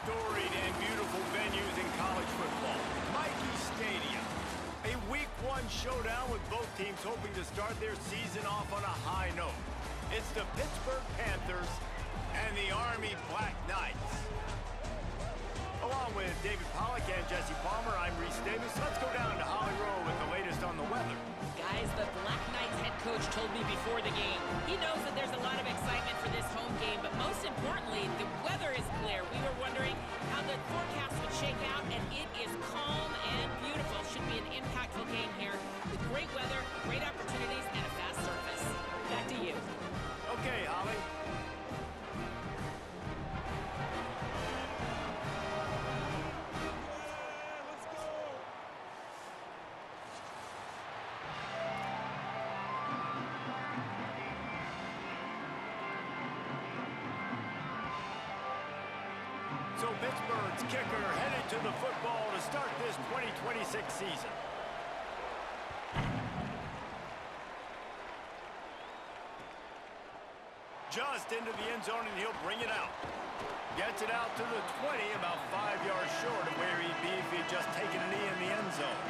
storied and beautiful venues in college football, Michie Stadium. A Week 1 showdown with both teams hoping to start their season off on a high note. It's the Pittsburgh Panthers and the Army Black Knights. Along with David Pollack and Jesse Palmer, I'm Reese Davis. Let's go down to Holly Rowe with the latest on the weather. Guys, the Black Knights head coach told me before the game, he knows that there's a lot of excitement for this home game, but most importantly, the weather is clear. We were wondering how the forecast would shake out, and it is calm and beautiful. Should be an impactful game here with great weather, great opportunities, and a fast surface. Back to you. Okay, Holly. So Pittsburgh's kicker headed to the football to start this 2026 season. Just into the end zone, and he'll bring it out. Gets it out to the 20, about 5 yards short of where he'd be if he'd just taken a knee in the end zone.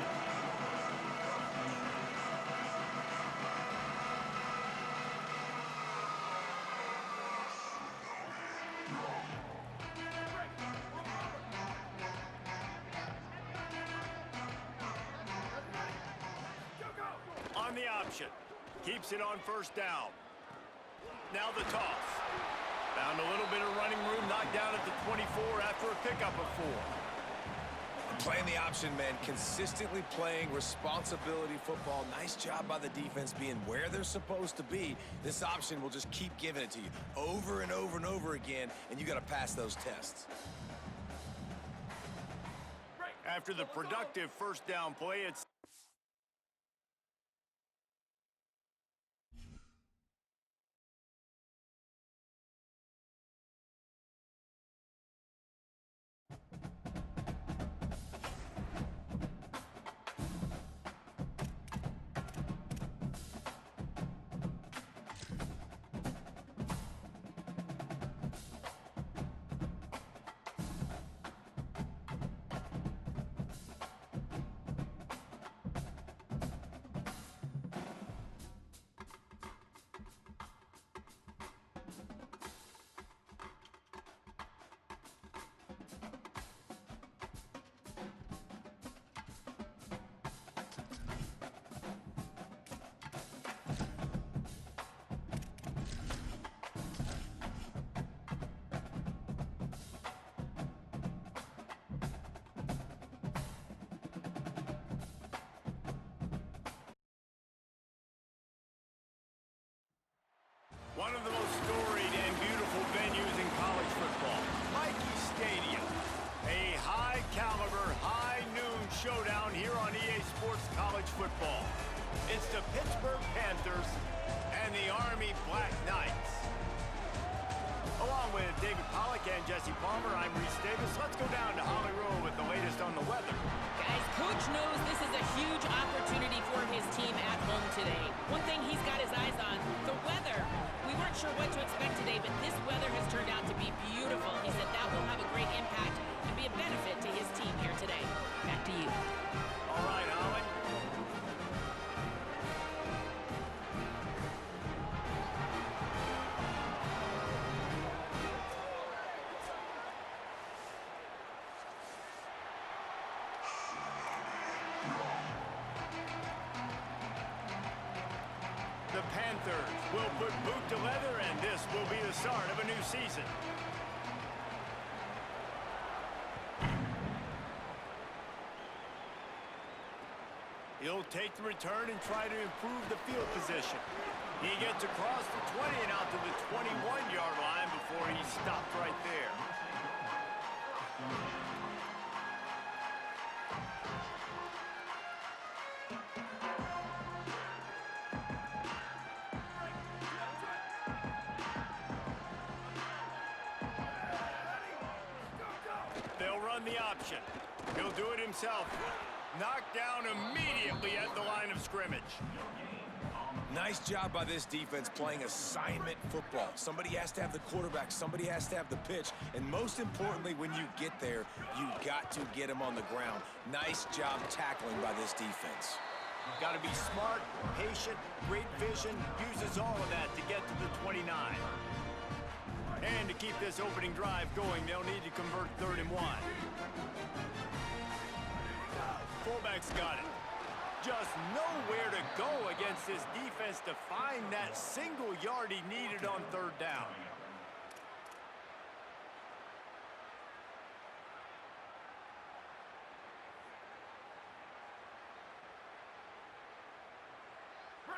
On the option. Keeps it on first down. Now the toss. Found a little bit of running room, knocked down at the 24 after a pickup of 4. Playing the option, man. Consistently playing responsibility football. Nice job by the defense being where they're supposed to be. This option will just keep giving it to you over and over and over again, and you got to pass those tests. After the productive first down play, it's one of the most storied and beautiful venues in college football, Michie Stadium. A high-caliber, high-noon showdown here on EA Sports College Football. It's the Pittsburgh Panthers and the Army Black Knights. Along with David Pollack and Jesse Palmer, I'm Reese Davis. Let's go down to Holly Rowe with the latest on the weather. Guys, Coach knows this is a huge opportunity for his team at home today. One thing he's got his eyes on, the weather. We weren't sure what to expect today, but this weather has turned out to be beautiful. He said that will have a great impact and be a benefit to his team here today. Back to you. All right, Holly. The Panthers will put boot to leather, and this will be the start of a new season. He'll take the return and try to improve the field position. He gets across the 20 and out to the 21-yard line before he stopped right there. They'll run the option. He'll do it himself. Knocked down immediately at the line of scrimmage. Nice job by this defense playing assignment football. Somebody has to have the quarterback, somebody has to have the pitch, and most importantly, when you get there, you got to get him on the ground. Nice job tackling by this defense. Got to be smart, patient, great vision, uses all of that to get to the 29. And to keep this opening drive going, they'll need to convert 3rd and 1. Fullback's got it. Just nowhere to go against this defense to find that single yard he needed on 3rd down.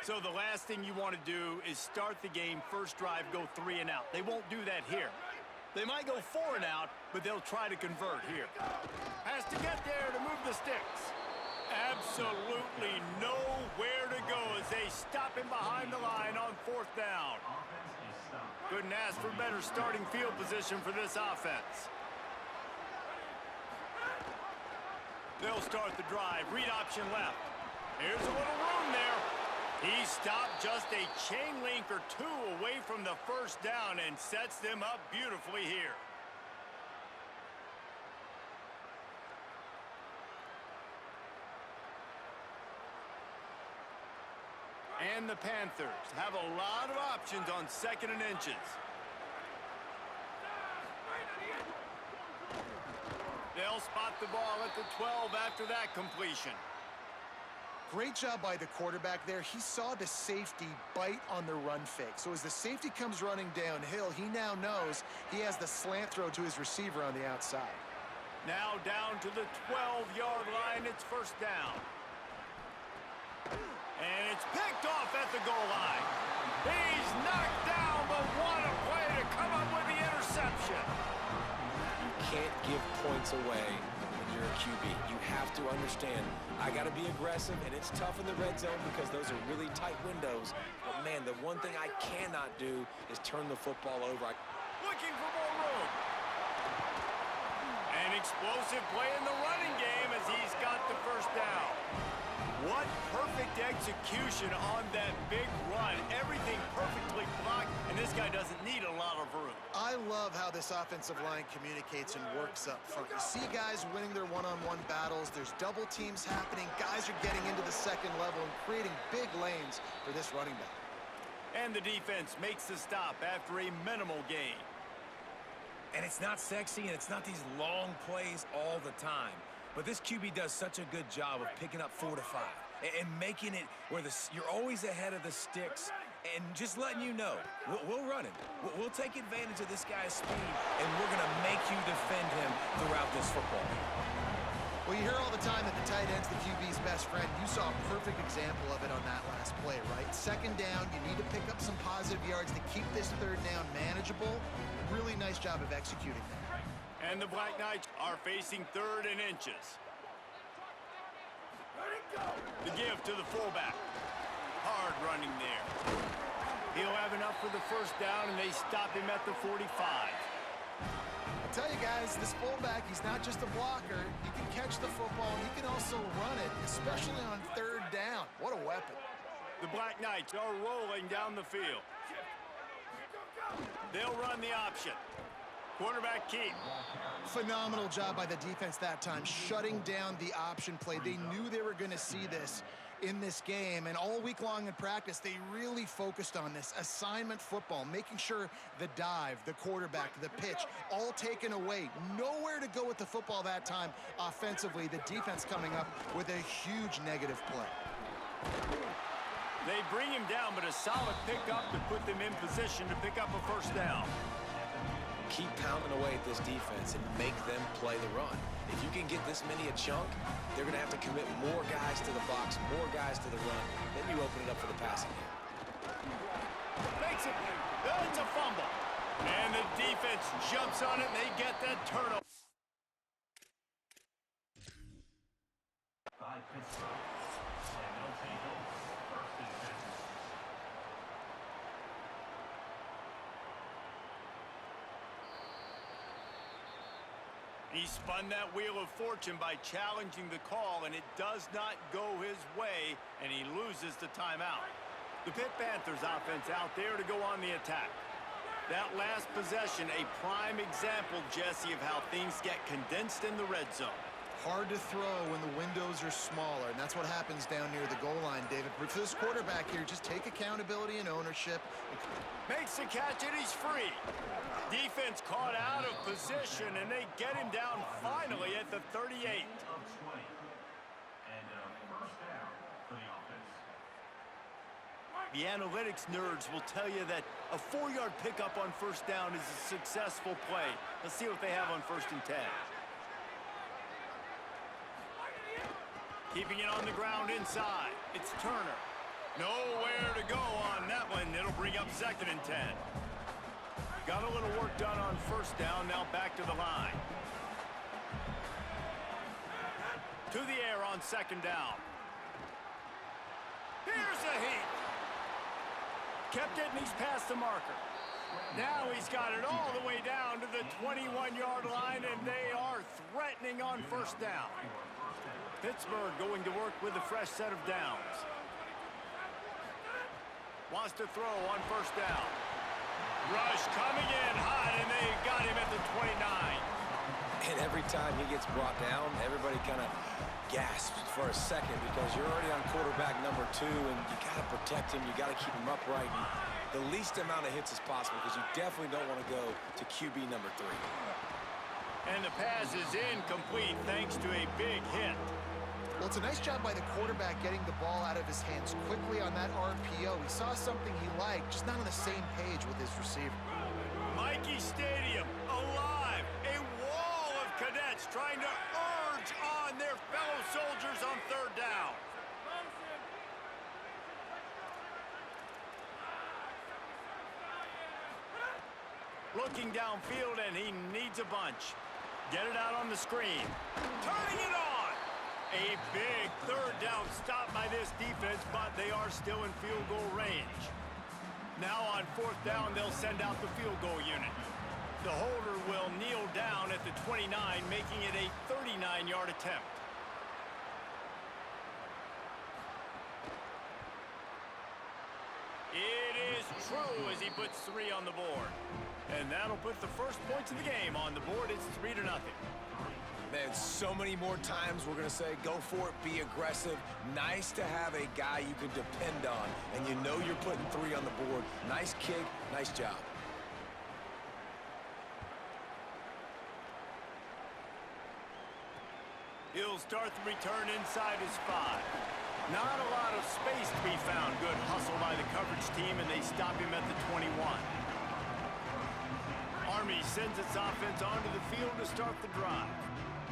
So the last thing you want to do is start the game, first drive, go 3 and out. They won't do that here. They might go 4 and out, but they'll try to convert here. Has to get there to move the sticks. Absolutely nowhere to go as they stop him behind the line on 4th down. Couldn't ask for better starting field position for this offense. They'll start the drive. Read option left. Here's a little room there. He stopped just a chain link or 2 away from the first down and sets them up beautifully here. And the Panthers have a lot of options on 2nd and inches. They'll spot the ball at the 12 after that completion. Great job by the quarterback there. He saw the safety bite on the run fake. So as the safety comes running downhill, he now knows he has the slant throw to his receiver on the outside. Now down to the 12-yard line. It's 1st down. And it's picked off at the goal line. He's knocked down, but what a play to come up with the interception. You can't give points away when you're a QB. You have to understand, I got to be aggressive, and it's tough in the red zone because those are really tight windows. But, man, the one thing I cannot do is turn the football over. Looking for more room. An explosive play in the running game as he's got the 1st down. What perfect execution on that big run. Everything perfectly blocked, and this guy doesn't need a lot of room. I love how this offensive line communicates and works up front. You see guys winning their one-on-one battles. There's double teams happening. Guys are getting into the 2nd level and creating big lanes for this running back. And the defense makes the stop after a minimal gain. And it's not sexy, and it's not these long plays all the time. But this QB does such a good job of picking up 4 to 5 and making it where you're always ahead of the sticks and just letting you know, we'll run it. We'll take advantage of this guy's speed, and we're going to make you defend him throughout this football game. Well, you hear all the time that the tight end's the QB's best friend. You saw a perfect example of it on that last play, right? 2nd down, you need to pick up some positive yards to keep this 3rd down manageable. Really nice job of executing that. And the Black Knights are facing 3rd and inches. The give to the fullback. Hard running there. He'll have enough for the 1st down, and they stop him at the 45. I tell you guys, this fullback, he's not just a blocker. He can catch the football, and he can also run it, especially on 3rd down. What a weapon. The Black Knights are rolling down the field. They'll run the option. Quarterback keep. Phenomenal job by the defense that time, shutting down the option play. They knew they were going to see this in this game, and all week long in practice, they really focused on this assignment football, making sure the dive, the quarterback, the pitch, all taken away. Nowhere to go with the football that time offensively. The defense coming up with a huge negative play. They bring him down, but a solid pickup to put them in position to pick up a 1st down. Keep pounding away at this defense and make them play the run. If you can get this many a chunk, they're going to have to commit more guys to the box, more guys to the run. Then you open it up for the passing game. Makes it. It's a fumble. And the defense jumps on it, and they get that turnover. He spun that wheel of fortune by challenging the call, and it does not go his way, and he loses the timeout. The Pitt Panthers offense out there to go on the attack. That last possession, a prime example, Jesse, of how things get condensed in the red zone. Hard to throw when the windows are smaller, and that's what happens down near the goal line, David. But for this quarterback here, just take accountability and ownership. Makes the catch, and he's free. Defense caught out of position, and they get him down finally at the 38. The analytics nerds will tell you that a 4-yard pickup on first down is a successful play. Let's see what they have on 1st and 10. Keeping it on the ground inside. It's Turner. Nowhere to go on that one. It'll bring up 2nd and 10. Got a little work done on first down. Now back to the line. To the air on 2nd down. Here's a heat. Kept it, and he's past the marker. Now he's got it all the way down to the 21-yard line, and they are threatening on first down. Pittsburgh going to work with a fresh set of downs. Wants to throw on first down. Rush coming in hot, and they got him at the 29. And every time he gets brought down, everybody kind of gasps for a second because you're already on quarterback number 2, and you got to protect him. You got to keep him upright. And the least amount of hits as possible because you definitely don't want to go to QB number 3. And the pass is incomplete thanks to a big hit. Well, it's a nice job by the quarterback getting the ball out of his hands quickly on that RPO. He saw something he liked, just not on the same page with his receiver. Michie Stadium, alive. A wall of cadets trying to urge on their fellow soldiers on 3rd down. Looking downfield, and he needs a bunch. Get it out on the screen. Turning it on. A big 3rd down stop by this defense, but they are still in field goal range. Now on 4th down, they'll send out the field goal unit. The holder will kneel down at the 29, making it a 39-yard attempt. It is true as he puts 3 on the board. And that'll put the first points of the game on the board. It's 3-0. Man, so many more times we're going to say, go for it, be aggressive. Nice to have a guy you can depend on, and you know you're putting 3 on the board. Nice kick, nice job. He'll start the return inside his 5. Not a lot of space to be found. Good hustle by the coverage team, and they stop him at the 21. Army sends its offense onto the field to start the drive.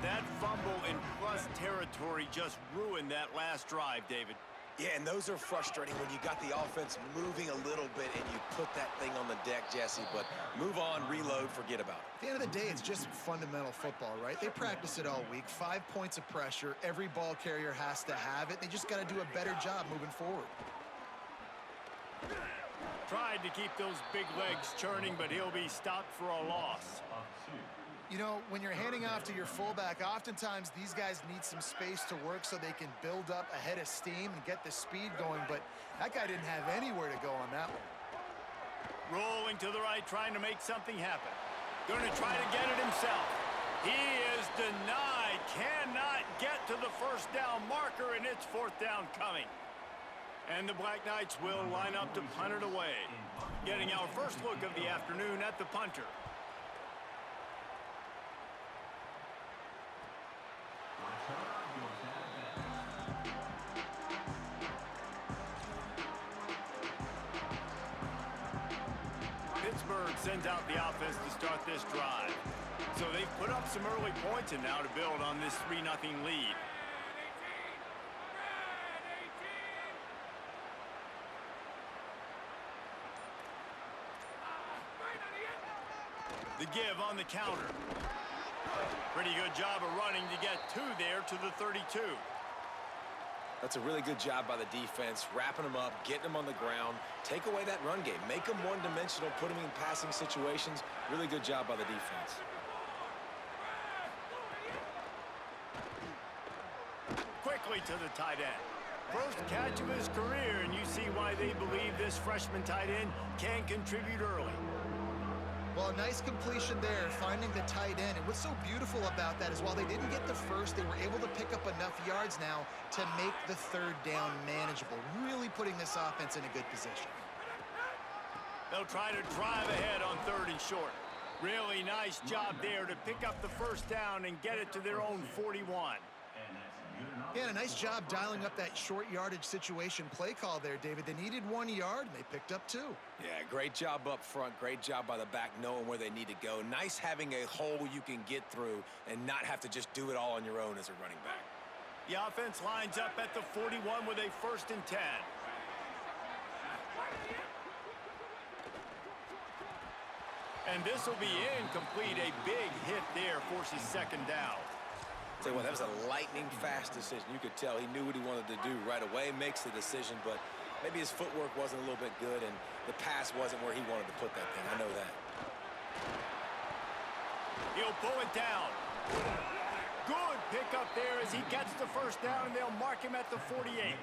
That fumble in plus territory just ruined that last drive, David. Yeah, and those are frustrating when you got the offense moving a little bit and you put that thing on the deck, Jesse, but move on, reload, forget about it. At the end of the day, it's just fundamental football, right? They practice it all week. 5 points of pressure. Every ball carrier has to have it. They just got to do a better job moving forward. Tried to keep those big legs churning, but he'll be stopped for a loss. You know, when you're handing off to your fullback, oftentimes these guys need some space to work so they can build up a head of steam and get the speed going, but that guy didn't have anywhere to go on that one. Rolling to the right, trying to make something happen. Going to try to get it himself. He is denied, cannot get to the first down marker, and it's 4th down coming. And the Black Knights will line up to punt it away. Getting our first look of the afternoon at the punter. Pittsburgh sends out the offense to start this drive. So they've put up some early points and now to build on this 3-0 lead. The give on the counter. Pretty good job of running to get 2 there to the 32. That's a really good job by the defense, wrapping them up, getting them on the ground, take away that run game, make them one-dimensional, put them in passing situations. Really good job by the defense. Quickly to the tight end. First catch of his career, and you see why they believe this freshman tight end can contribute early. Well, a nice completion there, finding the tight end. And what's so beautiful about that is while they didn't get the first, they were able to pick up enough yards now to make the third down manageable, really putting this offense in a good position. They'll try to drive ahead on 3rd and short. Really nice job there to pick up the first down and get it to their own 41. Yeah, a nice job dialing up that short yardage situation play call there, David. They needed 1 yard, and they picked up 2. Yeah, great job up front. Great job by the back knowing where they need to go. Nice having a hole you can get through and not have to just do it all on your own as a running back. The offense lines up at the 41 with a 1st and 10. And this will be incomplete. A big hit there forces 2nd down. Tell you what, that was a lightning-fast decision. You could tell he knew what he wanted to do right away, makes the decision, but maybe his footwork wasn't a little bit good, and the pass wasn't where he wanted to put that thing. I know that. He'll pull it down. Good pickup there as he gets the first down, and they'll mark him at the 48.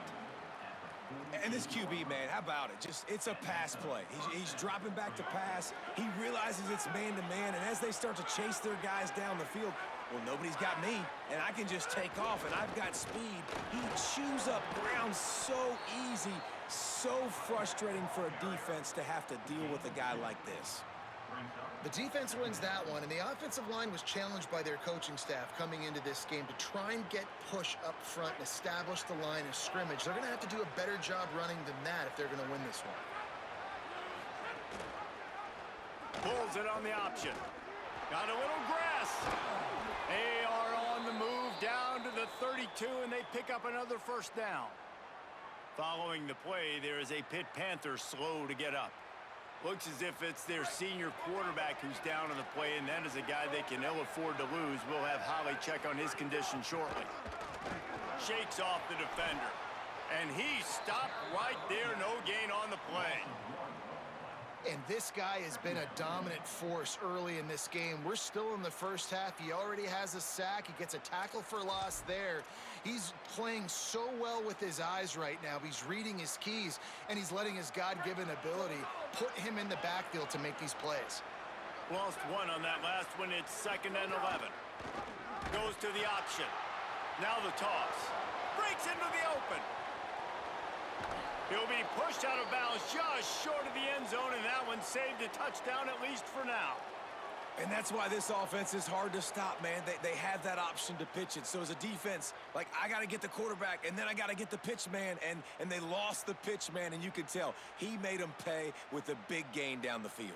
And this QB, man, how about it? It's a pass play. He's dropping back to pass. He realizes it's man-to-man, and as they start to chase their guys down the field, well, nobody's got me, and I can just take off, and I've got speed. He chews up ground so easy, so frustrating for a defense to have to deal with a guy like this. The defense wins that one, and the offensive line was challenged by their coaching staff coming into this game to try and get push up front and establish the line of scrimmage. They're going to have to do a better job running than that if they're going to win this one. Pulls it on the option. Got a little grass. They are on the move down to the 32, and they pick up another first down. Following the play, there is a Pitt Panther slow to get up. Looks as if it's their senior quarterback who's down on the play, and that is a guy they can ill afford to lose. We'll have Holly check on his condition shortly. Shakes off the defender, and he stopped right there. No gain on the play. And this guy has been a dominant force early in this game. We're still in the first half. He already has a sack. He gets a tackle for loss there. He's playing so well with his eyes right now. He's reading his keys, and he's letting his God-given ability put him in the backfield to make these plays. Lost one on that last one. It's 2nd and 11. Goes to the option. Now the toss. Breaks into the open. He'll be pushed out of bounds just short of the end zone, and that one saved a touchdown, at least for now. And that's why this offense is hard to stop, man. They have that option to pitch it. So as a defense, like, I got to get the quarterback, and then I got to get the pitch man, and they lost the pitch man, and you could tell. He made them pay with a big gain down the field.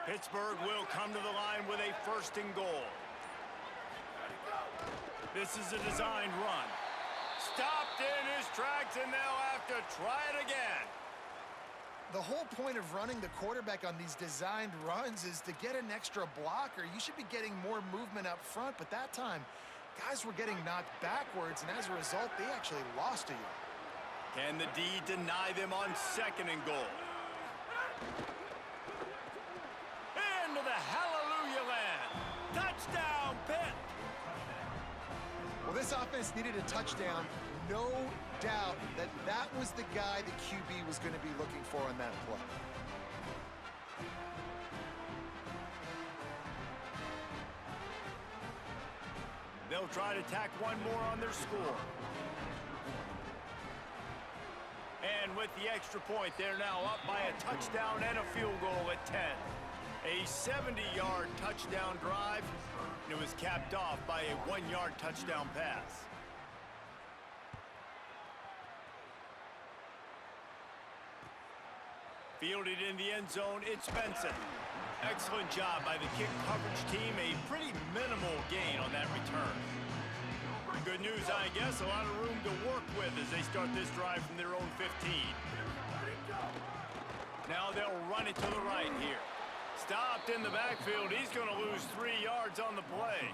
Pittsburgh will come to the line with a 1st and goal. This is a designed run. Stopped in his tracks, and they'll have to try it again. The whole point of running the quarterback on these designed runs is to get an extra blocker. You should be getting more movement up front, but that time, guys were getting knocked backwards, and as a result, they actually lost a yard. Can the D deny them on 2nd and goal? Into the hallelujah land. Touchdown, Pitt. Well, this offense needed a touchdown. No doubt that that was the guy the QB was going to be looking for on that play. They'll try to tack one more on their score. And with the extra point, they're now up by a touchdown and a field goal at 10. A 70-yard touchdown drive, and it was capped off by a 1-yard touchdown pass. Fielded in the end zone, it's Benson. Excellent job by the kick coverage team. A pretty minimal gain on that return. Good news, I guess. A lot of room to work with as they start this drive from their own 15. Now they'll run it to the right here. Stopped in the backfield. He's going to lose 3 yards on the play.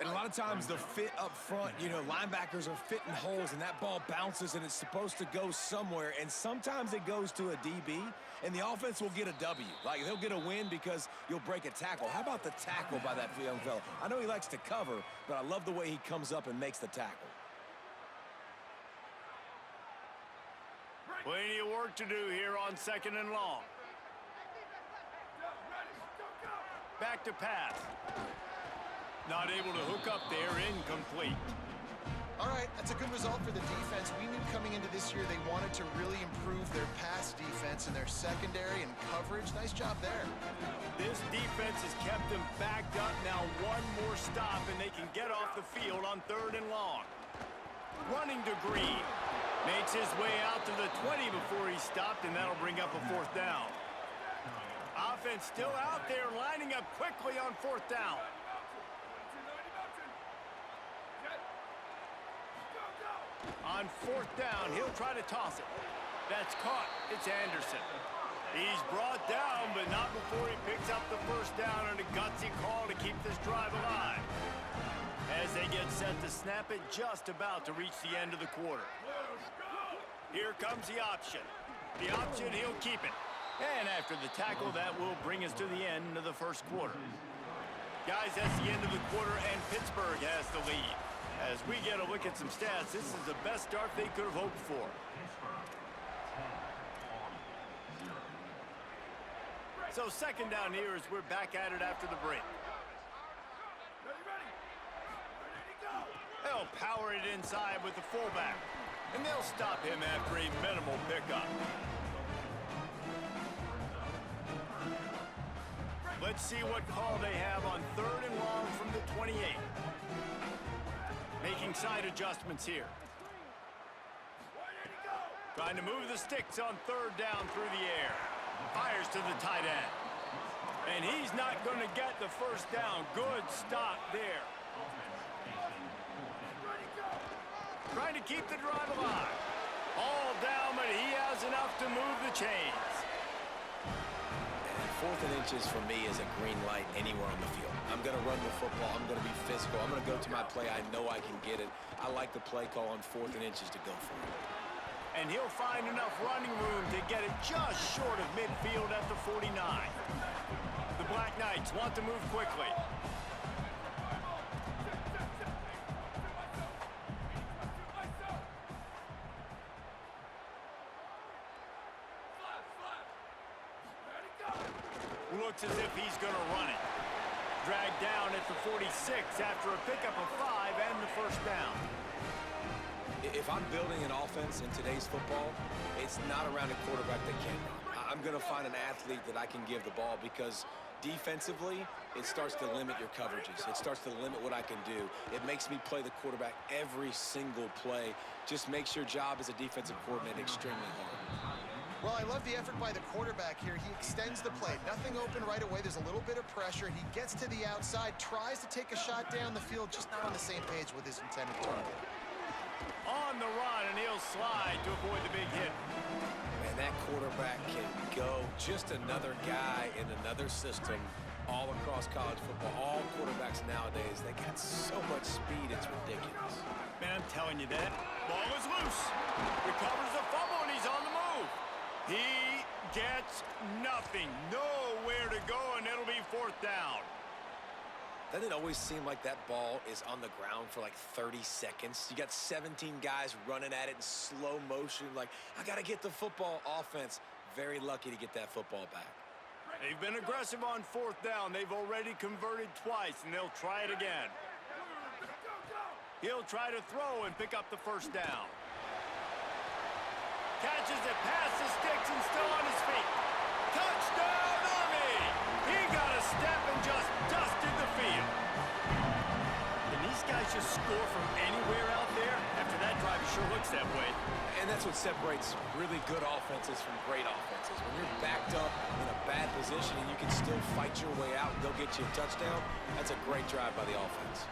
And a lot of times the fit up front, you know, linebackers are fitting holes and that ball bounces and it's supposed to go somewhere. And sometimes it goes to a DB and the offense will get a W. Like they'll get a win because you'll break a tackle. How about the tackle by that young fella? I know he likes to cover, but I love the way he comes up and makes the tackle. Plenty of work to do here on 2nd and long. Back to pass. Not able to hook up there, incomplete. All right, that's a good result for the defense. We knew coming into this year they wanted to really improve their pass defense and their secondary and coverage. Nice job there. This defense has kept them backed up. Now one more stop and they can get off the field on 3rd and long. Running to Green. Makes his way out to the 20 before he stopped, and that'll bring up a 4th down. Offense still out there, lining up quickly on 4th down. On 4th down, he'll try to toss it. That's caught. It's Anderson. He's brought down, but not before he picks up the 1st down and a gutsy call to keep this drive alive. As they get set to snap it, just about to reach the end of the quarter. Here comes the option. The option, he'll keep it. And after the tackle, that will bring us to the end of the 1st quarter. Guys, that's the end of the quarter, and Pittsburgh has the lead. As we get a look at some stats, this is the best start they could have hoped for. So 2nd down here as we're back at it after the break. They'll power it inside with the fullback. And they'll stop him after a minimal pickup. Let's see what call they have on 3rd and long from the 28. Making side adjustments here. Trying to move the sticks on 3rd down through the air. Fires to the tight end. And he's not going to get the 1st down. Good stop there. Trying to keep the drive alive. All down, but he has enough to move the chains. And 4th and inches for me is a green light anywhere on the field. I'm going to run the football. I'm going to be physical. I'm going to go to my play. I know I can get it. I like the play call on 4th and inches to go for it. And he'll find enough running room to get it just short of midfield at the 49. The Black Knights want to move quickly. Looks as if he's going to run it. Dragged down at the 46 after a pickup of 5 and the 1st down. If I'm building an offense in today's football, it's not around a quarterback that can't run. I'm going to find an athlete that I can give the ball because defensively, it starts to limit your coverages. It starts to limit what I can do. It makes me play the quarterback every single play. Just makes your job as a defensive coordinator extremely hard. Well, I love the effort by the quarterback here. He extends the play. Nothing open right away. There's a little bit of pressure. He gets to the outside, tries to take a shot down the field, just not on the same page with his intended target. On the run, and he'll slide to avoid the big hit. Man, that quarterback can go. Just another guy in another system all across college football. All quarterbacks nowadays, they got so much speed, it's ridiculous. Man, I'm telling you that. Ball is loose. Recovers the fumble, and he's on the move. He gets nothing. Nowhere to go, and it'll be 4th down. Doesn't it always seem like that ball is on the ground for like 30 seconds? You got 17 guys running at it in slow motion. Like, I got to get the football. Offense, very lucky to get that football back. They've been aggressive on 4th down. They've already converted twice, and they'll try it again. He'll try to throw and pick up the 1st down. Catches it past the sticks and still on his feet. Touchdown, Army! He got a step and just dusted the field. Can these guys just score from anywhere out there? After that drive, it sure looks that way. And that's what separates really good offenses from great offenses. When you're backed up in a bad position and you can still fight your way out and go get you a touchdown, that's a great drive by the offense.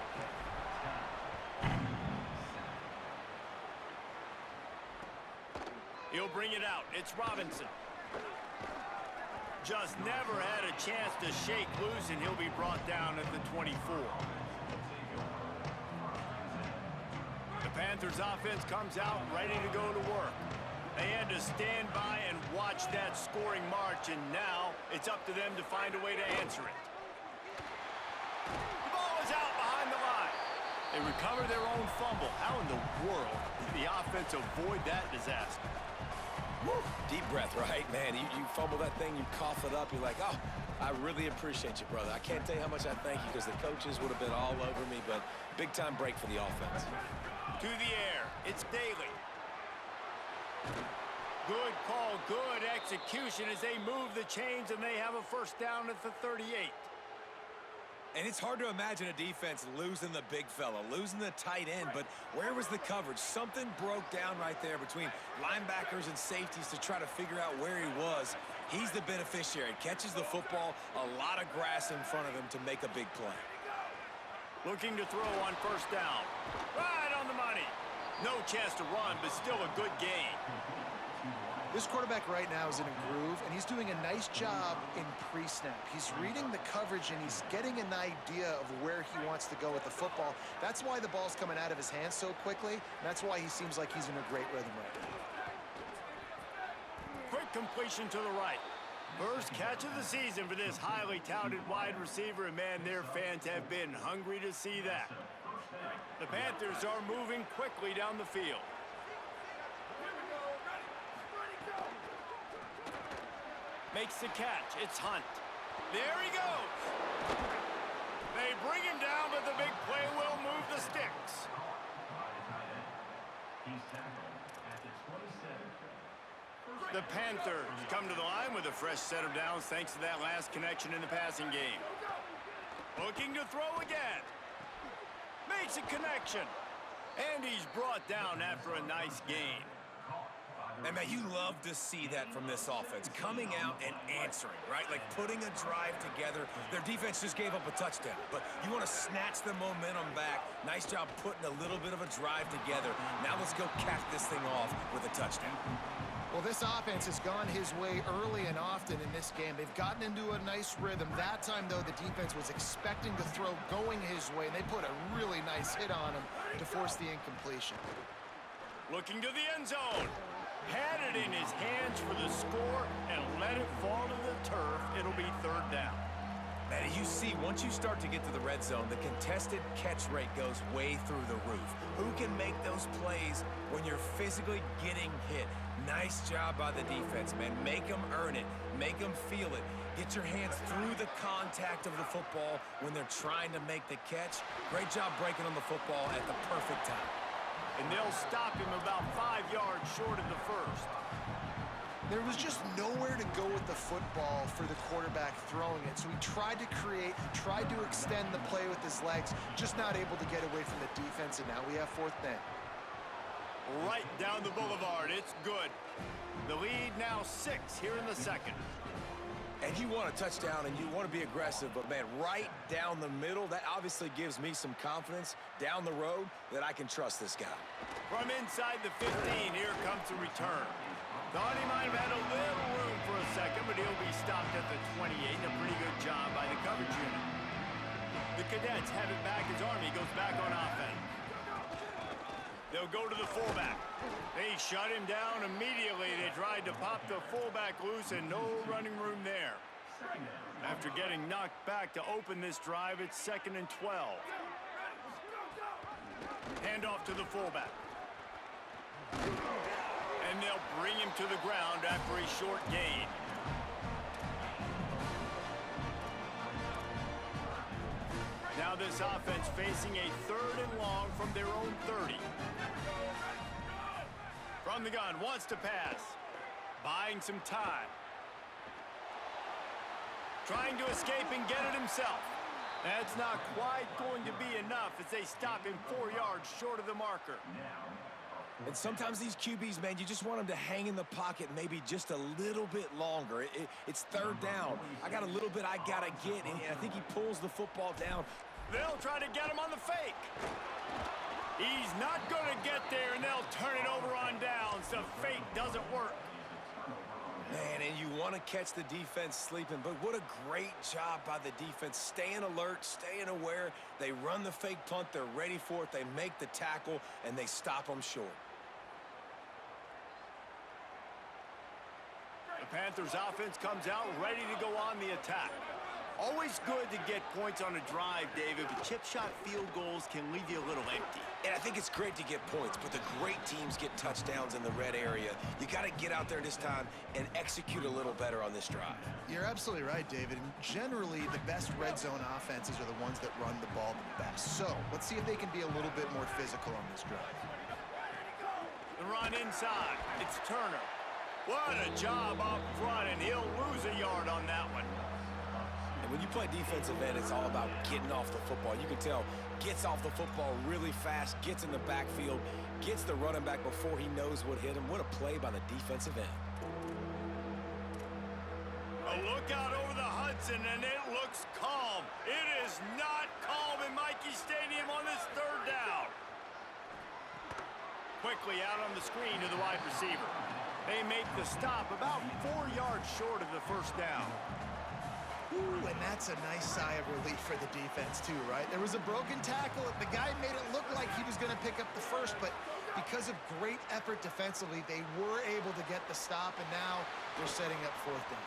He'll bring it out. It's Robinson. Just never had a chance to shake loose, and he'll be brought down at the 24. Panthers offense comes out ready to go to work. They had to stand by and watch that scoring march, and now it's up to them to find a way to answer it. The ball is out behind the line. They recover their own fumble. How in the world did the offense avoid that disaster? Woo. Deep breath, right? Man, you fumble that thing, you cough it up, you're like, oh, I really appreciate you, brother. I can't tell you how much I thank you because the coaches would have been all over me, but big-time break for the offense. To the air, it's Daly. Good call, good execution as they move the chains and they have a first down at the 38. And it's hard to imagine a defense losing the big fella, losing the tight end, but where was the coverage? Something broke down right there between linebackers and safeties to try to figure out where he was. He's the beneficiary, catches the football, a lot of grass in front of him to make a big play. Looking to throw on first down. Right on the money. No chance to run, but still a good gain. This quarterback right now is in a groove, and he's doing a nice job in pre-snap. He's reading the coverage, and he's getting an idea of where he wants to go with the football. That's why the ball's coming out of his hands so quickly, and that's why he seems like he's in a great rhythm right now. Quick completion to the right. First catch of the season for this highly touted wide receiver, and man, their fans have been hungry to see that. The Panthers are moving quickly down the field. Makes the catch. It's Hunt. There he goes. They bring him down, but the big play will move the sticks. The Panthers come to the line with a fresh set of downs thanks to that last connection in the passing game. Looking to throw again. Makes a connection. And he's brought down after a nice gain. And, man, you love to see that from this offense, coming out and answering, right? Like putting a drive together. Their defense just gave up a touchdown, but you want to snatch the momentum back. Nice job putting a little bit of a drive together. Now let's go cap this thing off with a touchdown. Well, this offense has gone his way early and often in this game. They've gotten into a nice rhythm. That time, though, the defense was expecting the throw going his way, and they put a really nice hit on him to force the incompletion. Looking to the end zone. Had it in his hands for the score and let it fall to the turf. It'll be third down. Man, you see, once you start to get to the red zone, the contested catch rate goes way through the roof. Who can make those plays when you're physically getting hit? Nice job by the defense, man. Make them earn it. Make them feel it. Get your hands through the contact of the football when they're trying to make the catch. Great job breaking on the football at the perfect time. And they'll stop him about 5 yards short of the first. There was just nowhere to go with the football for the quarterback throwing it. So he tried to create, tried to extend the play with his legs, just not able to get away from the defense, and now we have fourth down. Right down the boulevard. It's good. The lead now 6 here in the second. And you want a touchdown and you want to be aggressive, but, man, right down the middle, that obviously gives me some confidence down the road that I can trust this guy. From inside the 15, here comes the return. Thought he might have had a little room for a second, but he'll be stopped at the 28, and a pretty good job by the coverage unit. The Cadets have it back as Army goes back on offense. They'll go to the fullback. They shut him down immediately. They tried to pop the fullback loose and no running room there. After getting knocked back to open this drive, it's 2nd and 12. Hand off to the fullback. And they'll bring him to the ground after a short gain. Now this offense facing a 3rd and long from their own 30. From the gun, wants to pass. Buying some time. Trying to escape and get it himself. That's not quite going to be enough as they stop him 4 yards short of the marker. And sometimes these QBs, man, you just want them to hang in the pocket maybe just a little bit longer. It's 3rd down. I got a little bit I got to get, and I think he pulls the football down. They'll try to get him on the fake. He's not going to get there, and they'll turn it over on downs. The fake doesn't work. Man, and you want want to catch the defense sleeping, but what a great job by the defense. Staying alert, staying aware. They run the fake punt. They're ready for it. They make the tackle, and they stop them short. The Panthers offense comes out ready to go on the attack. Always good to get points on a drive, David, but chip shot field goals can leave you a little empty. And I think it's great to get points, but the great teams get touchdowns in the red area. You got to get out there this time and execute a little better on this drive. You're absolutely right, David. And generally, the best red zone offenses are the ones that run the ball the best. So let's see if they can be a little bit more physical on this drive. The run inside. It's Turner. What a job up front, and he'll lose a yard on that one. And when you play defensive end, it's all about getting off the football. You can tell, gets off the football really fast, gets in the backfield, gets the running back before he knows what hit him. What a play by the defensive end. A look out over the Hudson, and it looks calm. It is not calm in Michie Stadium on this third down. Quickly out on the screen to the wide receiver. They make the stop about 4 yards short of the first down. Ooh, and that's a nice sigh of relief for the defense too, right? There was a broken tackle. The guy made it look like he was going to pick up the first, but because of great effort defensively, they were able to get the stop, and now they're setting up fourth down.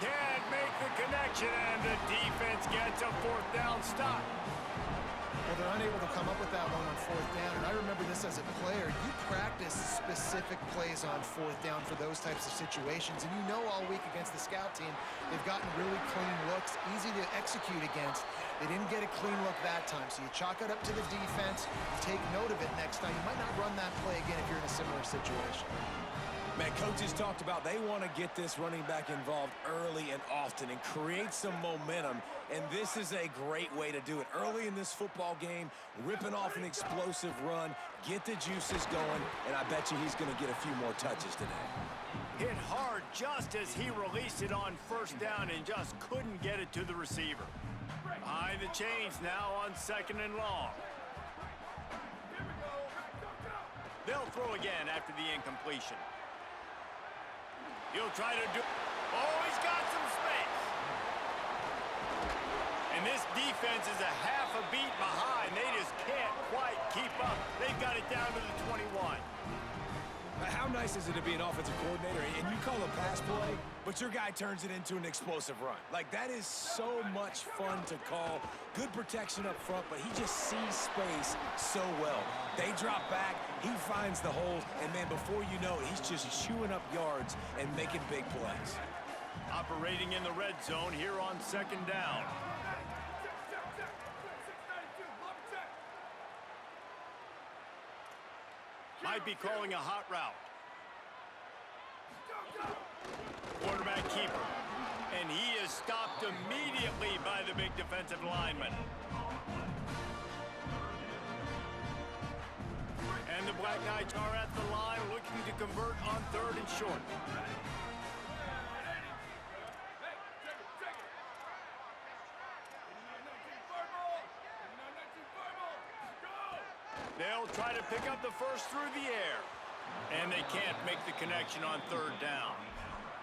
Can't make the connection, and the defense gets a fourth down stop. Well, they're unable to come up with that one on fourth down, and I remember this as a player. You practice specific plays on fourth down for those types of situations, and you know all week against the scout team, they've gotten really clean looks, easy to execute against. They didn't get a clean look that time, so you chalk it up to the defense, you take note of it next time. You might not run that play again if you're in a similar situation. Man, coaches talked about they want to get this running back involved early and often and create some momentum, and this is a great way to do it. Early in this football game, ripping off an explosive run, get the juices going, and I bet you he's going to get a few more touches today. Hit hard just as he released it on first down and just couldn't get it to the receiver. Behind the chains now on second and long. They'll throw again after the incompletion. He'll try to do... Oh, he's got some space. And this defense is a half a beat behind. They just can't quite keep up. They've got it down to the 21. How nice is it to be an offensive coordinator and you call a pass play, but your guy turns it into an explosive run? Like, that is so much fun to call. Good protection up front, but he just sees space so well. They drop back, he finds the holes, and then before you know it, he's just chewing up yards and making big plays. Operating in the red zone here on second down. Might be calling a hot route. Quarterback keeper. And he is stopped immediately by the big defensive lineman. And the Black Knights are at the line looking to convert on third and short. They'll try to pick up the first through the air. And they can't make the connection on third down.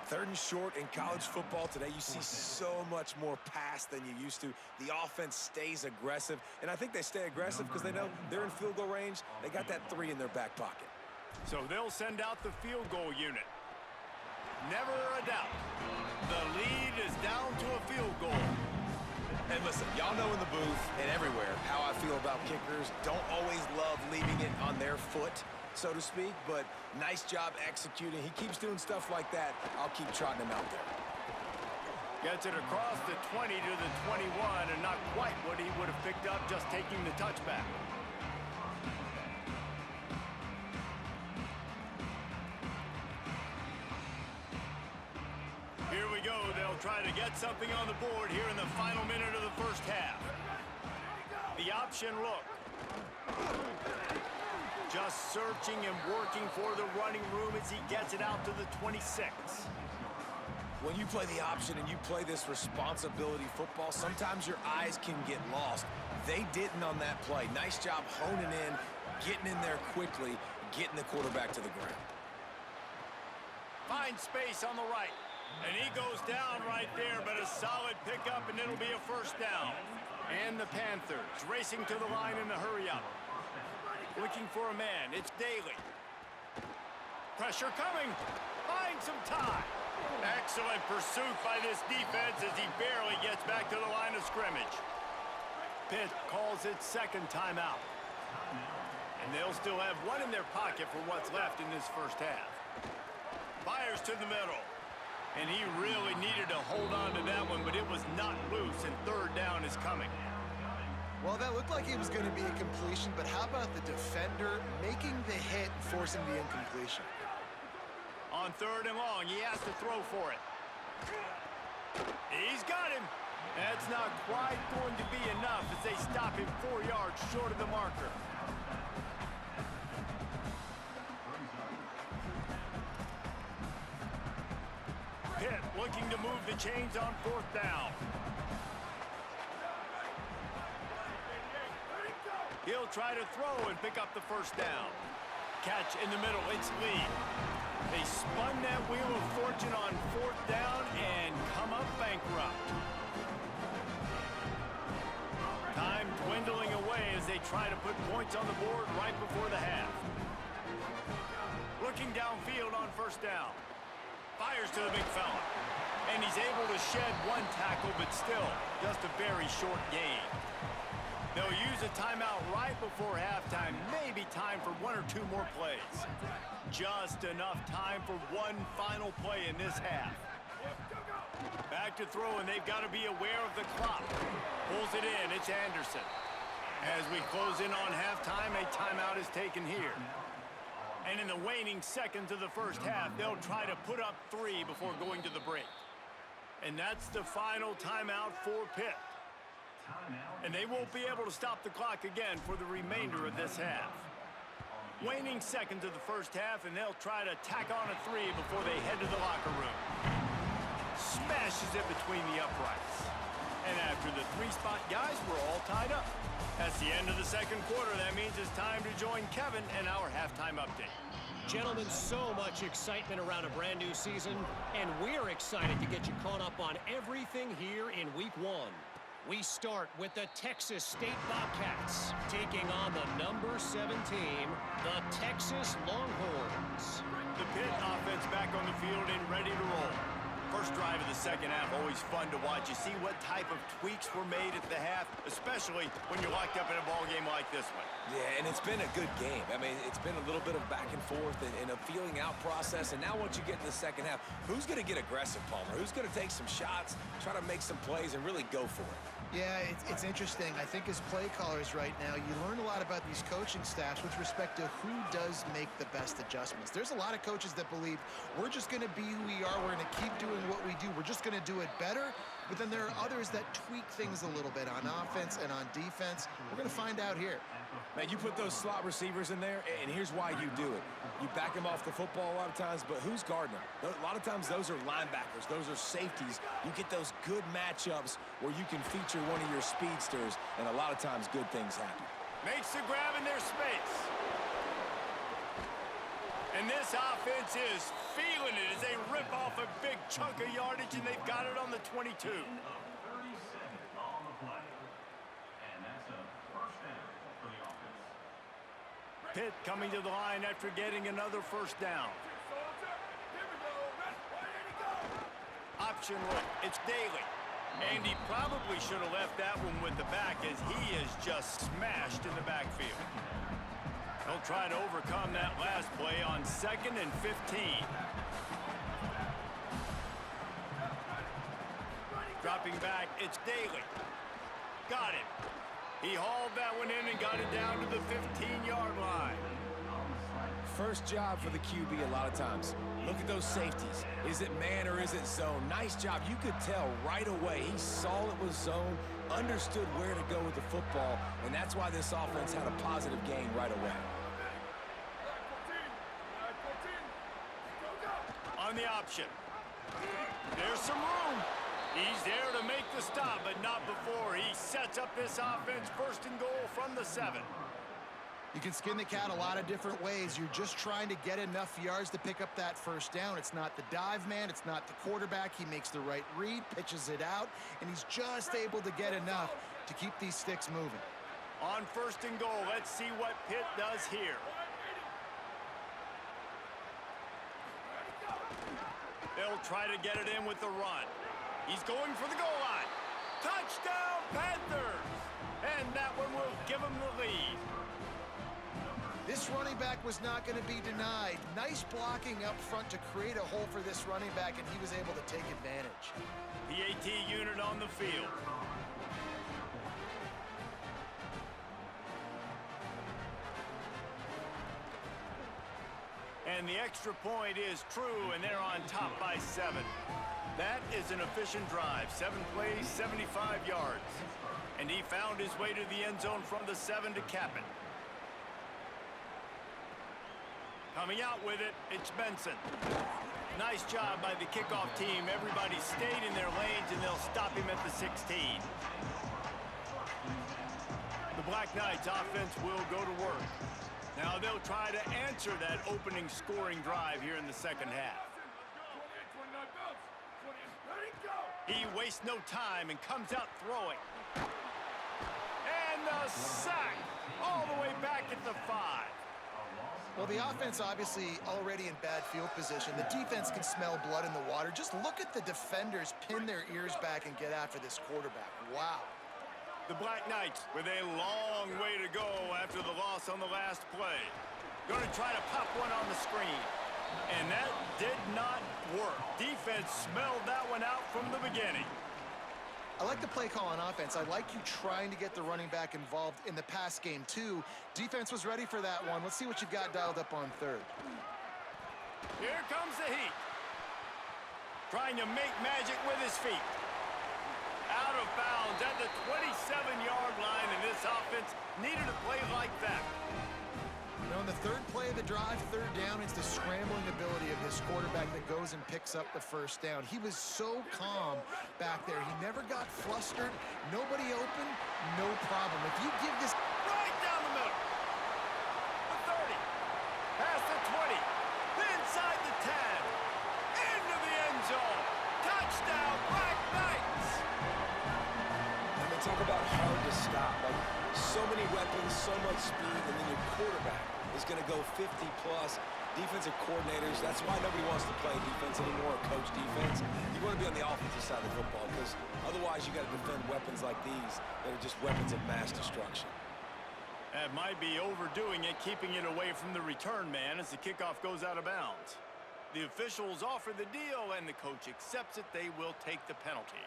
Third and short in college football today, you see so much more pass than you used to. The offense stays aggressive, and I think they stay aggressive because they know they're in field goal range. They got that 3 in their back pocket. So they'll send out the field goal unit. Never a doubt. The lead is down to a field goal. And listen, y'all know in the booth and everywhere how I feel about kickers. Don't always love leaving it on their foot, so to speak, but nice job executing. He keeps doing stuff like that. I'll keep trotting him out there. Gets it across the 20 to the 21, and not quite what he would have picked up just taking the touchback. Here we go. They'll try to get something on the board here in the final minute of the first half. The option look. Just searching and working for the running room as he gets it out to the 26. When you play the option and you play this responsibility football, sometimes your eyes can get lost. They didn't on that play. Nice job honing in, getting in there quickly, getting the quarterback to the ground. Find space on the right. And he goes down right there, but a solid pickup, and it'll be a first down. And the Panthers racing to the line in a hurry-up. Looking for a man. It's Daly. Pressure coming. Buying some time. Excellent pursuit by this defense as he barely gets back to the line of scrimmage. Pitt calls its second timeout. And they'll still have one in their pocket for what's left in this first half. Fires to the middle. And he really needed to hold on to that one, but it was not loose, and third down is coming. Well, that looked like it was going to be a completion, but how about the defender making the hit and forcing the incompletion? On third and long, he has to throw for it. He's got him. That's not quite going to be enough as they stop him 4 yards short of the marker. Pitt looking to move the chains on fourth down. He'll try to throw and pick up the first down. Catch in the middle, it's Lee. They spun that wheel of fortune on fourth down and come up bankrupt. Time dwindling away as they try to put points on the board right before the half. Looking downfield on first down. Fires to the big fella. And he's able to shed one tackle, but still just a very short gain. They'll use a timeout right before halftime. Maybe time for one or two more plays. Just enough time for one final play in this half. Back to throw, and they've got to be aware of the clock. Pulls it in. It's Anderson. As we close in on halftime, a timeout is taken here. And in the waning seconds of the first half, they'll try to put up 3 before going to the break. And that's the final timeout for Pitt. And they won't be able to stop the clock again for the remainder of this half. Waning seconds of the first half, and they'll try to tack on a 3 before they head to the locker room. Smashes it between the uprights. And after the 3-spot guys, we're all tied up. That's the end of the second quarter. That means it's time to join Kevin and our halftime update. Gentlemen, so much excitement around a brand new season, and we're excited to get you caught up on everything here in Week 1. We start with the Texas State Bobcats taking on the number 7 team, the Texas Longhorns. The Pitt offense back on the field and ready to roll. First drive of the second half, always fun to watch. You see what type of tweaks were made at the half, especially when you're locked up in a ball game like this one. Yeah, and it's been a good game. I mean, it's been a little bit of back and forth and a feeling out process. And now once you get in the second half, who's going to get aggressive, Palmer? Who's going to take some shots, try to make some plays, and really go for it? Yeah, it's interesting. I think as play callers right now, you learn a lot about these coaching staffs with respect to who does make the best adjustments. There's a lot of coaches that believe we're just going to be who we are. We're going to keep doing what we do. We're just going to do it better. But then there are others that tweak things a little bit on offense and on defense. We're going to find out here. Man, you put those slot receivers in there, and here's why you do it. You back them off the football a lot of times, but who's guarding them? A lot of times those are linebackers. Those are safeties. You get those good matchups where you can feature one of your speedsters, and a lot of times good things happen. Makes the grab in their space. And this offense is feeling it as they rip off a big chunk of yardage, and they've got it on the 22. Pitt coming to the line after getting another first down. Option look, it's Daly. And he probably should have left that one with the back as he is just smashed in the backfield. He'll try to overcome that last play on 2nd and 15. Dropping back, it's Daly. Got him. He hauled that one in and got it down to the 15-yard line. First job for the QB a lot of times. Look at those safeties. Is it man or is it zone? Nice job. You could tell right away. He saw it was zone, understood where to go with the football, and that's why this offense had a positive gain right away. On the option. There's some room. He's there to make the stop, but not before. He sets up this offense 1st and goal from the 7. You can skin the cat a lot of different ways. You're just trying to get enough yards to pick up that first down. It's not the dive man. It's not the quarterback. He makes the right read, pitches it out, and he's just able to get enough to keep these sticks moving. On 1st and goal, let's see what Pitt does here. They'll try to get it in with the run. He's going for the goal line. Touchdown, Panthers! And that one will give him the lead. This running back was not going to be denied. Nice blocking up front to create a hole for this running back, and he was able to take advantage. PAT unit on the field. And the extra point is true, and they're on top by 7. That is an efficient drive. 7 plays, 75 yards. And he found his way to the end zone from the 7 to cap it. Coming out with it, it's Benson. Nice job by the kickoff team. Everybody stayed in their lanes, and they'll stop him at the 16. The Black Knights offense will go to work. Now they'll try to answer that opening scoring drive here in the second half. He wastes no time and comes out throwing. And the sack all the way back at the 5. Well, the offense obviously already in bad field position. The defense can smell blood in the water. Just look at the defenders pin their ears back and get after this quarterback. Wow. The Black Knights with a long way to go after the loss on the last play. Going to try to pop one on the screen. And that did not work. Defense smelled that one out from the beginning. I like the play call on offense. I like you trying to get the running back involved in the pass game, too. Defense was ready for that one. Let's see what you've got dialed up on 3rd. Here comes the heat. Trying to make magic with his feet. Out of bounds at the 27-yard line, and this offense needed a play like that. Now, in the 3rd play of the drive, 3rd down, it's the scrambling ability of this quarterback that goes and picks up the first down. He was so calm back there. He never got flustered. Nobody open, no problem. If you give this... Right down the middle. The 30. Past the 20. Inside the 10. Into the end zone. Touchdown, Black Knights. And they talk about hard to stop. Like, so many weapons, so much speed, and then your quarterback is going to go 50-plus. Defensive coordinators, that's why nobody wants to play defense anymore, coach defense. You want to be on the offensive side of the football because otherwise you got to defend weapons like these that are just weapons of mass destruction. That might be overdoing it, keeping it away from the return man as the kickoff goes out of bounds. The officials offer the deal, and the coach accepts it. They will take the penalty.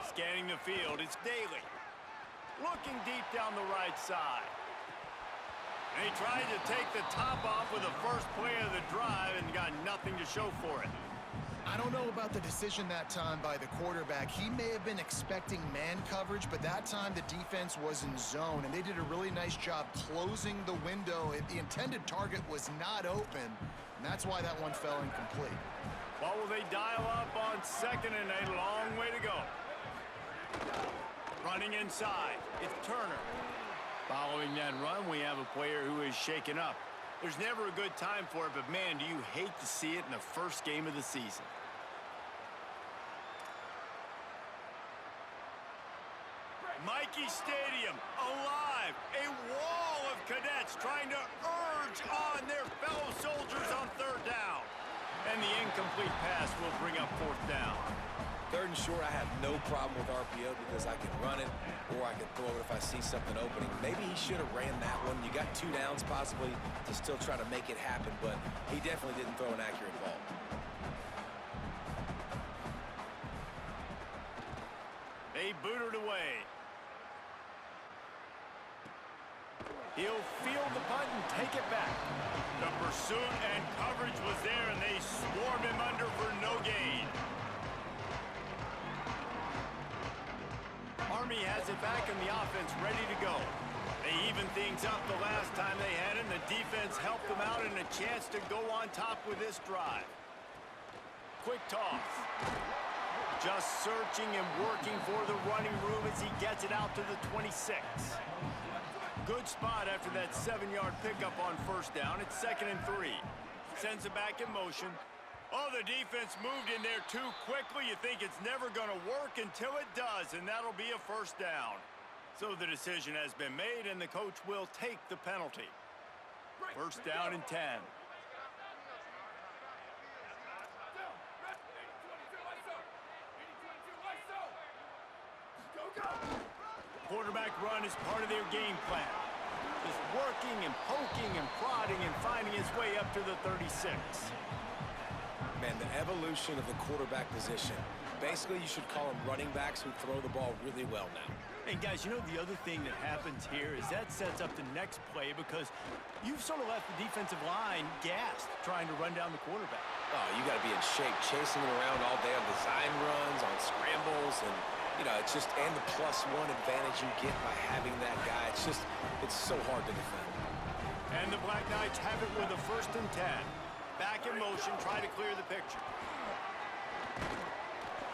Scanning the field, it's Daly. Looking deep down the right side. And he tried to take the top off with the first play of the drive and got nothing to show for it. I don't know about the decision that time by the quarterback. He may have been expecting man coverage, but that time the defense was in zone, and they did a really nice job closing the window. The intended target was not open, and that's why that one fell incomplete. What will they dial up on 2nd and a long way to go? Running inside, it's Turner. Following that run, we have a player who is shaken up. There's never a good time for it, but man, do you hate to see it in the first game of the season. Michie Stadium, alive. A wall of cadets trying to urge on their fellow soldiers on 3rd down. And the incomplete pass will bring up 4th down. 3rd and short, I have no problem with RPO because I can run it or I can throw it if I see something opening. Maybe he should have ran that one. You got 2 downs possibly to still try to make it happen, but he definitely didn't throw an accurate ball. They booted away. He'll field the punt and take it back. The pursuit and coverage was there, and they swarmed him under for no gain. Army has it back in the offense, ready to go. They evened things up the last time they had it, and the defense helped them out and a chance to go on top with this drive. Quick toss. Just searching and working for the running room as he gets it out to the 26. Good spot after that 7-yard pickup on first down. It's 2nd and 3. Sends it back in motion. Oh, the defense moved in there too quickly. You think it's never going to work until it does, and that'll be a first down. So the decision has been made, and the coach will take the penalty. First down and 10. Quarterback run is part of their game plan. Just working and poking and prodding and finding his way up to the 36. Man, the evolution of the quarterback position. Basically, you should call them running backs who throw the ball really well now. And guys, you know the other thing that happens here is that sets up the next play because you've sort of left the defensive line gassed trying to run down the quarterback. Oh, you got to be in shape, chasing it around all day on design runs, on scrambles, and you know, it's just, and the +1 advantage you get by having that guy. It's just, it's so hard to defend. And the Black Knights have it with a 1st and 10. Back in motion, try to clear the picture.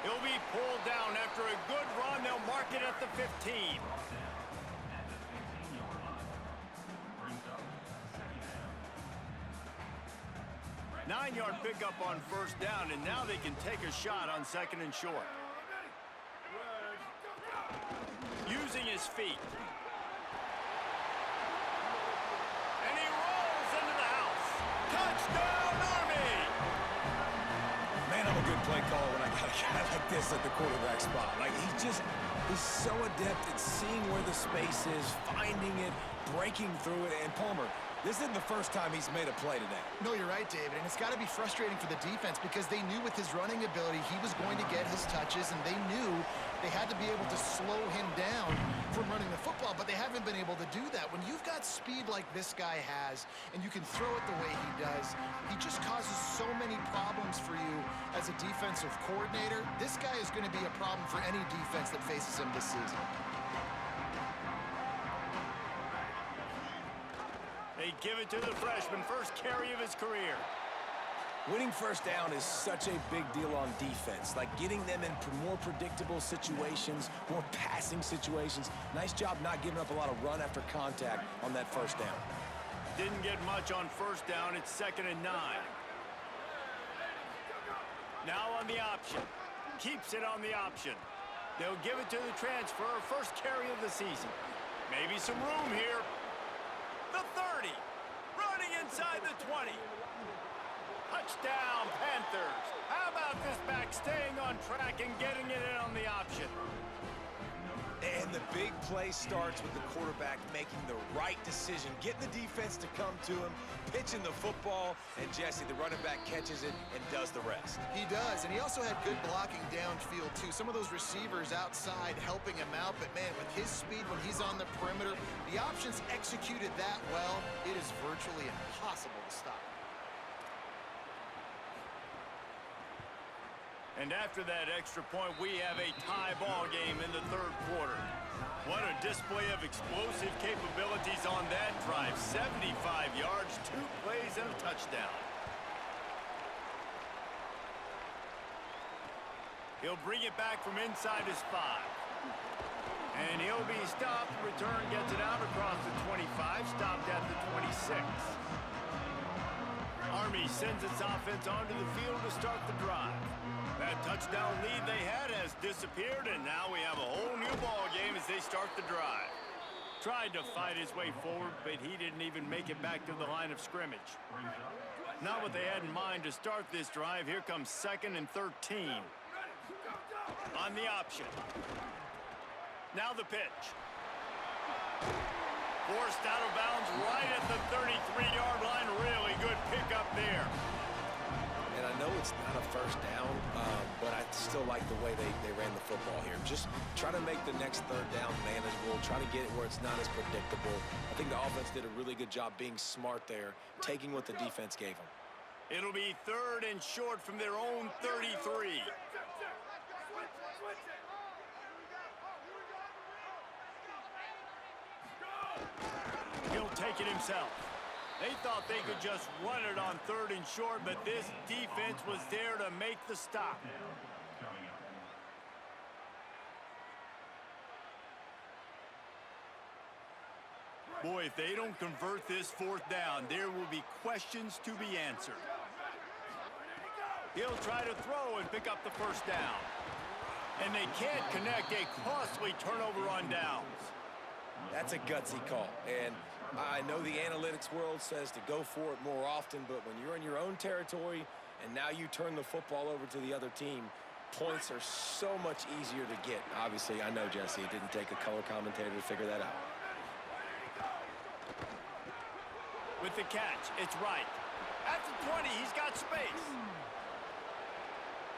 He'll be pulled down after a good run. They'll mark it at the 15. Nine-yard pickup on first down, and now they can take a shot on 2nd and short. Using his feet. And he rolls into the house. Touchdown, Army! Man, I'm a good play caller when I got a guy like this at the quarterback spot. Like, he's so adept at seeing where the space is, finding it, breaking through it. And Palmer, this isn't the first time he's made a play today. No, you're right, David, and it's got to be frustrating for the defense because they knew with his running ability he was going to get his touches, and they knew they had to be able to slow him down from running the football, but they haven't been able to do that. When you've got speed like this guy has, and you can throw it the way he does, he just causes so many problems for you as a defensive coordinator. This guy is going to be a problem for any defense that faces him this season. They give it to the freshman, first carry of his career. Winning first down is such a big deal on defense, like getting them in more predictable situations, more passing situations. Nice job not giving up a lot of run after contact on that first down. Didn't get much on first down. It's 2nd and 9. Now on the option. Keeps it on the option. They'll give it to the transfer, first carry of the season. Maybe some room here. The 30. Running inside the 20. Touchdown, Panthers. How about this back staying on track and getting it in on the option? And the big play starts with the quarterback making the right decision, getting the defense to come to him, pitching the football, and Jesse, the running back, catches it and does the rest. He does, and he also had good blocking downfield, too. Some of those receivers outside helping him out, but, man, with his speed when he's on the perimeter, the options executed that well, it is virtually impossible to stop. And after that extra point, we have a tie ball game in the 3rd quarter. What a display of explosive capabilities on that drive. 75 yards, 2 plays, and a touchdown. He'll bring it back from inside his 5. And he'll be stopped. Return gets it out across the 25, stopped at the 26. Army sends its offense onto the field to start the drive. That touchdown lead they had has disappeared, and now we have a whole new ball game as they start the drive. Tried to fight his way forward, but he didn't even make it back to the line of scrimmage. Not what they had in mind to start this drive. Here comes 2nd and 13. On the option. Now the pitch. Forced out of bounds right at the 33-yard line. Really good pickup there. And I know it's not a first down, but I still like the way they ran the football here. Just try to make the next 3rd down manageable. Try to get it where it's not as predictable. I think the offense did a really good job being smart there, taking what the defense gave them. It'll be 3rd and short from their own 33. take it himself. They thought they could just run it on 3rd and short, but this defense was there to make the stop. Boy, if they don't convert this 4th down, there will be questions to be answered. He'll try to throw and pick up the 1st down. And they can't connect a costly turnover on downs. That's a gutsy call, and I know the analytics world says to go for it more often, but when you're in your own territory and now you turn the football over to the other team, points are so much easier to get. Obviously, I know, Jesse, it didn't take a color commentator to figure that out. With the catch, it's right. At the 20, he's got space.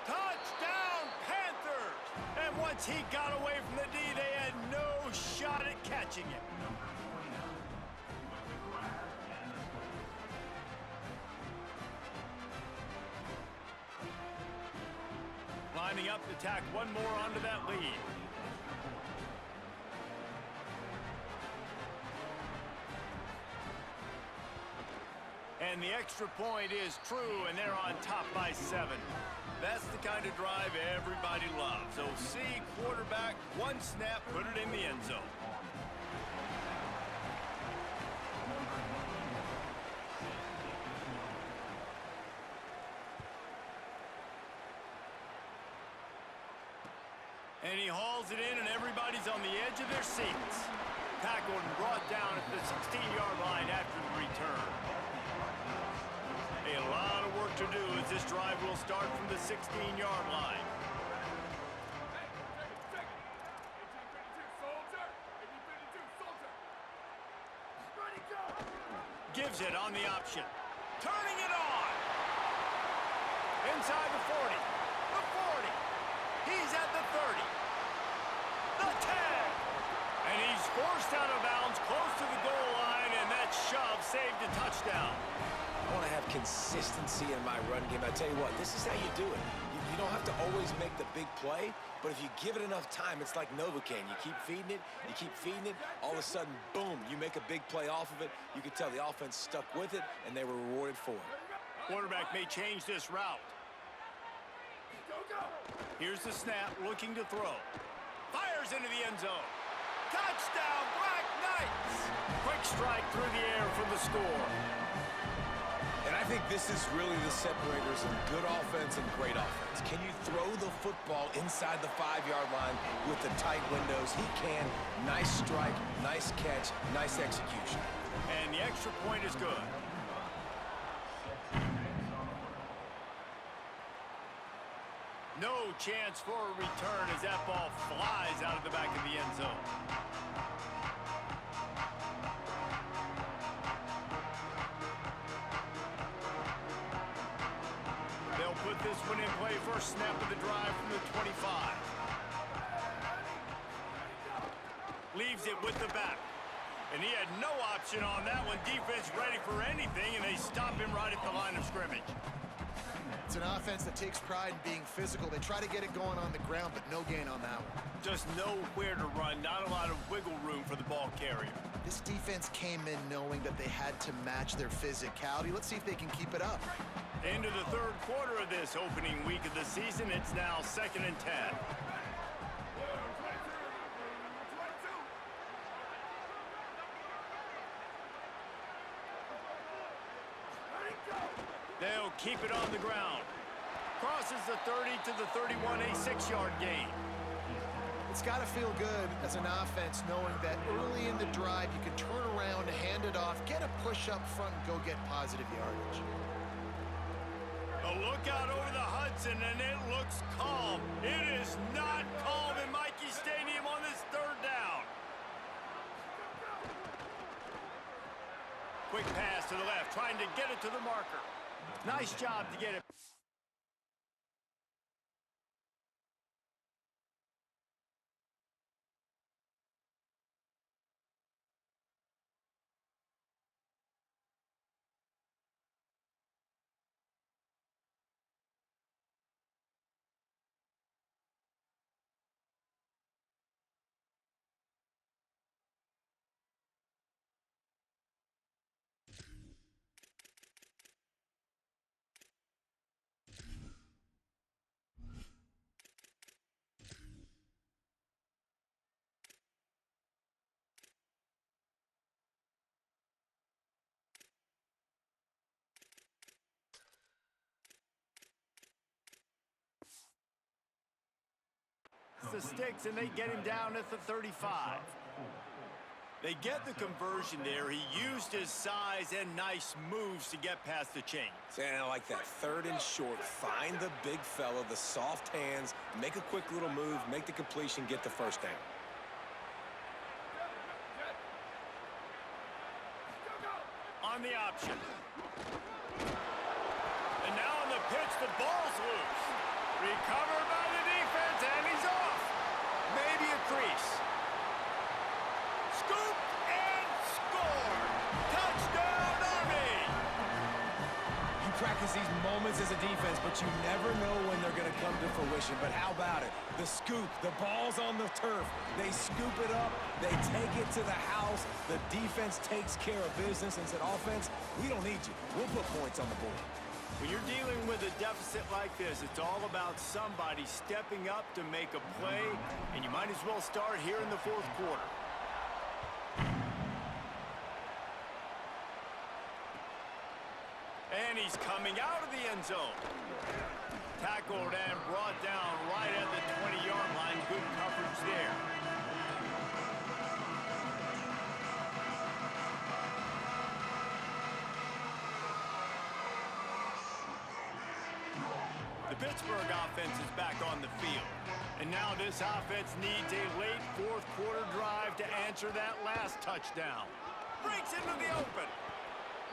Touchdown, Panthers! And once he got away from the D, they had no shot at catching it. Lining up to tack one more onto that lead. And the extra point is true, and they're on top by 7. That's the kind of drive everybody loves. OC, quarterback, one snap, put it in the end zone. And he hauls it in, and everybody's on the edge of their seats. Tackled and brought down at the 16-yard line after the return. A lot of work to do as this drive will start from the 16-yard line. Gives it on the option. Turning it on. Inside the 40. The 40. He's at the 30. The 10. And he's forced out of bounds close to the goal line, and that shove saved a touchdown. I want to have consistency in my run game. I tell you what, this is how you do it. You don't have to always make the big play, but if you give it enough time, it's like Novocaine. You keep feeding it, all of a sudden, boom, you make a big play off of it. You can tell the offense stuck with it, and they were rewarded for it. Quarterback may change this route. Here's the snap, looking to throw. Fires into the end zone. Touchdown, Black Knights! Quick strike through the air for the score. And I think this is really the separators in good offense and great offense. Can you throw the football inside the 5-yard line with the tight windows? He can. Nice strike, nice catch, nice execution. And the extra point is good. No chance for a return as that ball flies out of the back of the end zone. They'll put this one in play. First snap of the drive from the 25. Leaves it with the back. And he had no option on that one. Defense ready for anything, and they stop him right at the line of scrimmage. It's an offense that takes pride in being physical. They try to get it going on the ground, but no gain on that one. Just nowhere to run, not a lot of wiggle room for the ball carrier. This defense came in knowing that they had to match their physicality. Let's see if they can keep it up. Into the 3rd quarter of this opening week of the season, it's now 2nd and 10. They'll keep it on the ground. Crosses the 30 to the 31, a 6-yard gain. It's got to feel good as an offense knowing that early in the drive you can turn around, hand it off, get a push up front, and go get positive yardage. A look out over the Hudson, and it looks calm. It is not calm in Michie Stadium on this 3rd down. Quick pass to the left, trying to get it to the marker. Nice job to get it. the sticks, and they get him down at the 35. They get the conversion there. He used his size and nice moves to get past the chains. And I like that. 3rd and short. Find the big fella, the soft hands, make a quick little move, make the completion, get the first down. On the option. And now on the pitch, the ball's loose. Recovered by the defense, and he's off. Maybe a crease. Scoop and score. Touchdown, Army. You practice these moments as a defense, but you never know when they're going to come to fruition. But how about it? The scoop, the ball's on the turf. They scoop it up. They take it to the house. The defense takes care of business and said, offense, we don't need you. We'll put points on the board. When you're dealing with a deficit like this, it's all about somebody stepping up to make a play, and you might as well start here in the 4th quarter. And he's coming out of the end zone. Tackled and brought down right at the 20-yard line. Good coverage there. The Pittsburgh offense is back on the field. And now this offense needs a late 4th quarter drive to answer that last touchdown. Breaks into the open.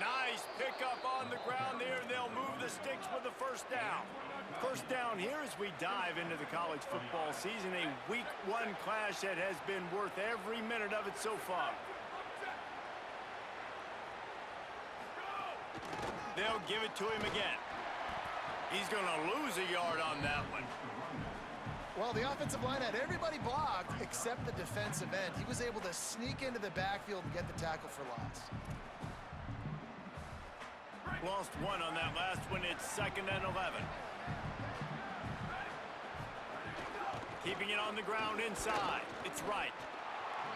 Nice pickup on the ground there. They'll move the sticks with the first down. First down here as we dive into the college football season. A week 1 clash that has been worth every minute of it so far. They'll give it to him again. He's going to lose a yard on that one. Well, the offensive line had everybody blocked except the defensive end. He was able to sneak into the backfield and get the tackle for loss. Lost 1 on that last one. It's 2nd and 11. Keeping it on the ground inside. It's right.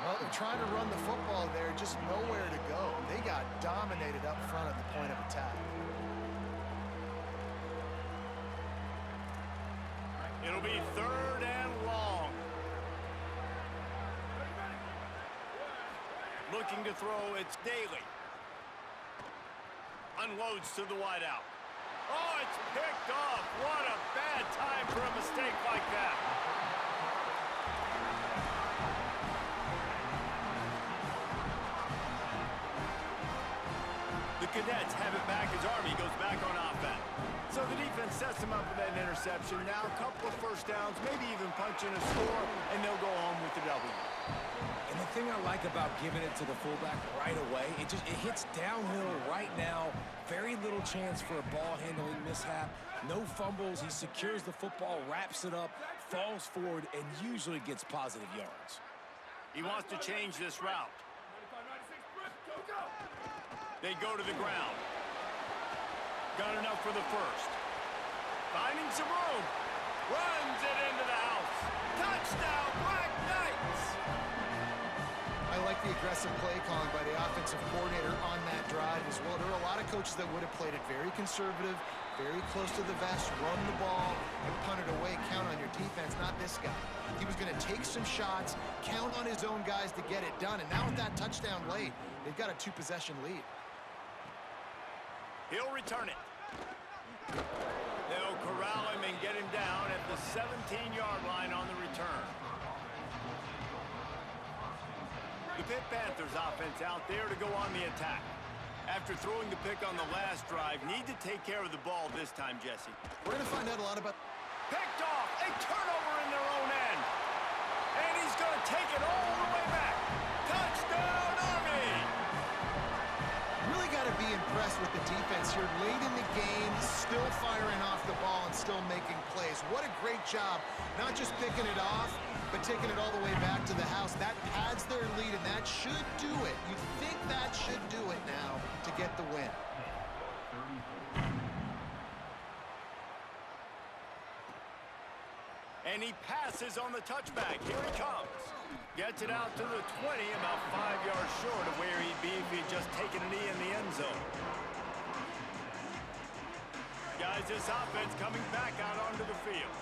Well, they're trying to run the football there, just nowhere to go. They got dominated up front at the point of attack. It'll be 3rd and long. Looking to throw, it's Daly. Unloads to the wideout. Oh, it's picked off. What a bad time for a mistake like that. The Cadets have it back as Army goes back on offense. So the defense sets them up with that interception. Now a couple of first downs, maybe even punching a score, and they'll go home with the W. And the thing I like about giving it to the fullback right away, it hits downhill right now. Very little chance for a ball handling mishap. No fumbles. He secures the football, wraps it up, falls forward, and usually gets positive yards. He wants to change this route. They go to the ground. Got enough for the first. Finding some room. Runs it into the house. Touchdown, Black Knights! I like the aggressive play calling by the offensive coordinator on that drive as well. There are a lot of coaches that would have played it very conservative, very close to the vest, run the ball, and punt it away. Count on your defense, not this guy. He was going to take some shots, count on his own guys to get it done. And now with that touchdown late, they've got a 2-possession lead. He'll return it. They'll corral him and get him down at the 17-yard line on the return. The Pitt Panthers offense out there to go on the attack. After throwing the pick on the last drive, need to take care of the ball this time, Jesse. We're going to find out a lot about... Picked off, a turnover in their own end. And he's going to take it all the way back. Touchdown, Army! Really got to be impressed with the defense here. Late in the game, still firing off the ball and still making plays. What a great job. Not just picking it off, but taking it all the way back to the house. That pads their lead, and that should do it. You think that should do it now to get the win. And he passes on the touchback. Here he comes. Gets it out to the 20, about 5 yards short of where he'd be if he'd just taken a knee in the end zone. Guys, this offense coming back out onto the field.